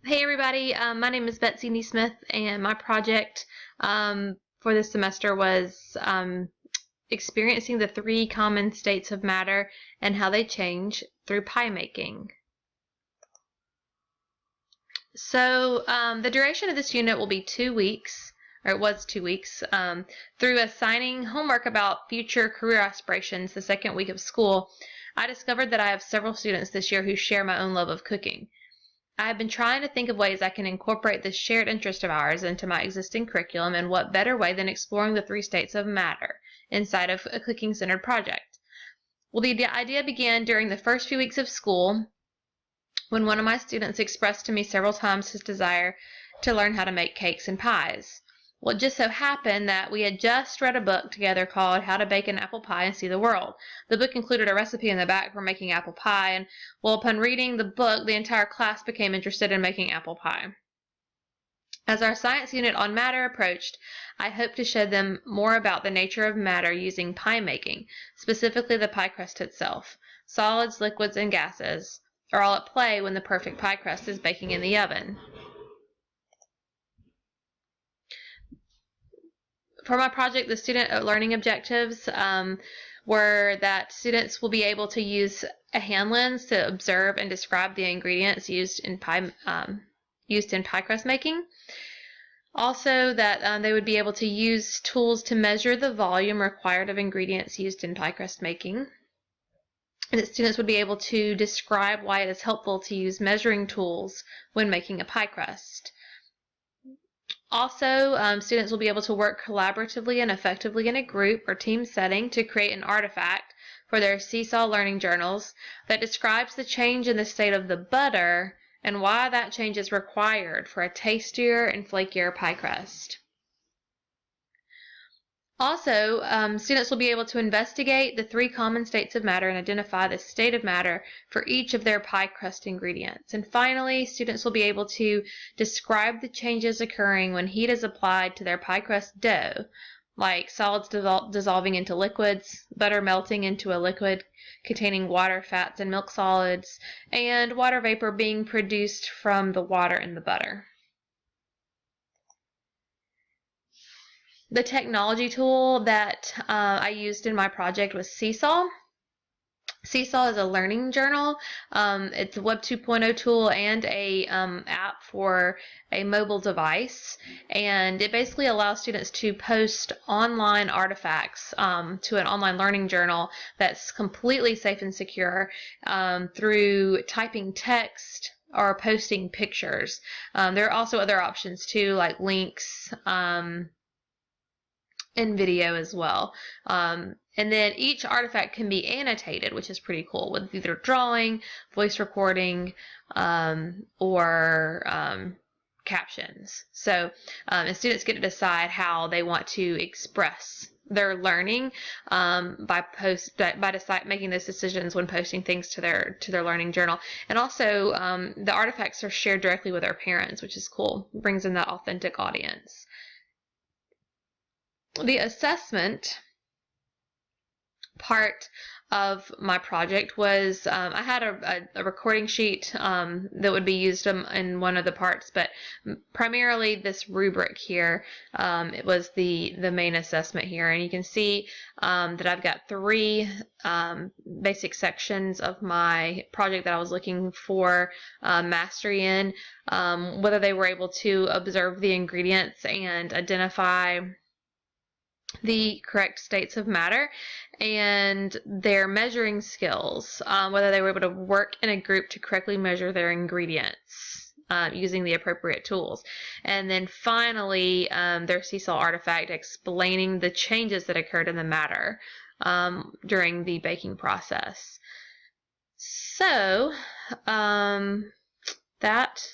Hey everybody, my name is Betsy NeSmith, and my project for this semester was experiencing the 3 common states of matter and how they change through pie making. So the duration of this unit will be 2 weeks, or it was 2 weeks, through assigning homework about future career aspirations the second week of school. I discovered that I have several students this year who share my own love of cooking. I have been trying to think of ways I can incorporate this shared interest of ours into my existing curriculum, and what better way than exploring the 3 states of matter inside of a cooking-centered project. Well, the idea began during the first few weeks of school when one of my students expressed to me several times his desire to learn how to make cakes and pies. Well, it just so happened that we had just read a book together called How to Bake an Apple Pie and See the World. The book included a recipe in the back for making apple pie, and well, upon reading the book, the entire class became interested in making apple pie. As our science unit on matter approached, I hoped to show them more about the nature of matter using pie making, specifically the pie crust itself. Solids, liquids, and gases are all at play when the perfect pie crust is baking in the oven. For my project, the student learning objectives were that students will be able to use a hand lens to observe and describe the ingredients used in pie crust making. Also, that they would be able to use tools to measure the volume required of ingredients used in pie crust making. And that students would be able to describe why it is helpful to use measuring tools when making a pie crust. Also, students will be able to work collaboratively and effectively in a group or team setting to create an artifact for their Seesaw learning journals that describes the change in the state of the butter and why that change is required for a tastier and flakier pie crust. Also, students will be able to investigate the 3 common states of matter and identify the state of matter for each of their pie crust ingredients. And finally, students will be able to describe the changes occurring when heat is applied to their pie crust dough, like solids dissolving into liquids, butter melting into a liquid containing water, fats, and milk solids, and water vapor being produced from the water in the butter. The technology tool that I used in my project was Seesaw. Seesaw is a learning journal. It's a Web 2.0 tool and a app for a mobile device, and it basically allows students to post online artifacts to an online learning journal that's completely safe and secure through typing text or posting pictures. There are also other options too, like links and video as well. And then each artifact can be annotated, which is pretty cool, with either drawing, voice recording, or captions. So and students get to decide how they want to express their learning by making those decisions when posting things to their learning journal. And also the artifacts are shared directly with their parents, which is cool. It brings in that authentic audience. The assessment part of my project was I had a recording sheet that would be used in one of the parts, but primarily this rubric here, it was the main assessment here, and you can see that I've got 3 basic sections of my project that I was looking for mastery in, whether they were able to observe the ingredients and identify the correct states of matter, and their measuring skills, whether they were able to work in a group to correctly measure their ingredients using the appropriate tools. And then finally, their Seesaw artifact explaining the changes that occurred in the matter during the baking process. So that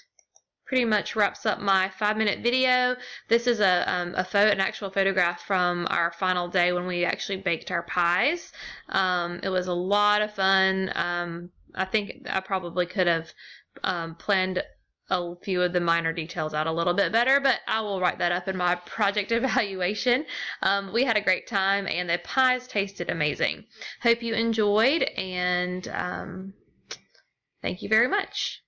pretty much wraps up my 5-minute video. This is an actual photograph from our final day when we actually baked our pies. It was a lot of fun. I think I probably could have planned a few of the minor details out a little bit better, but I will write that up in my project evaluation. We had a great time, and the pies tasted amazing. Hope you enjoyed, and thank you very much.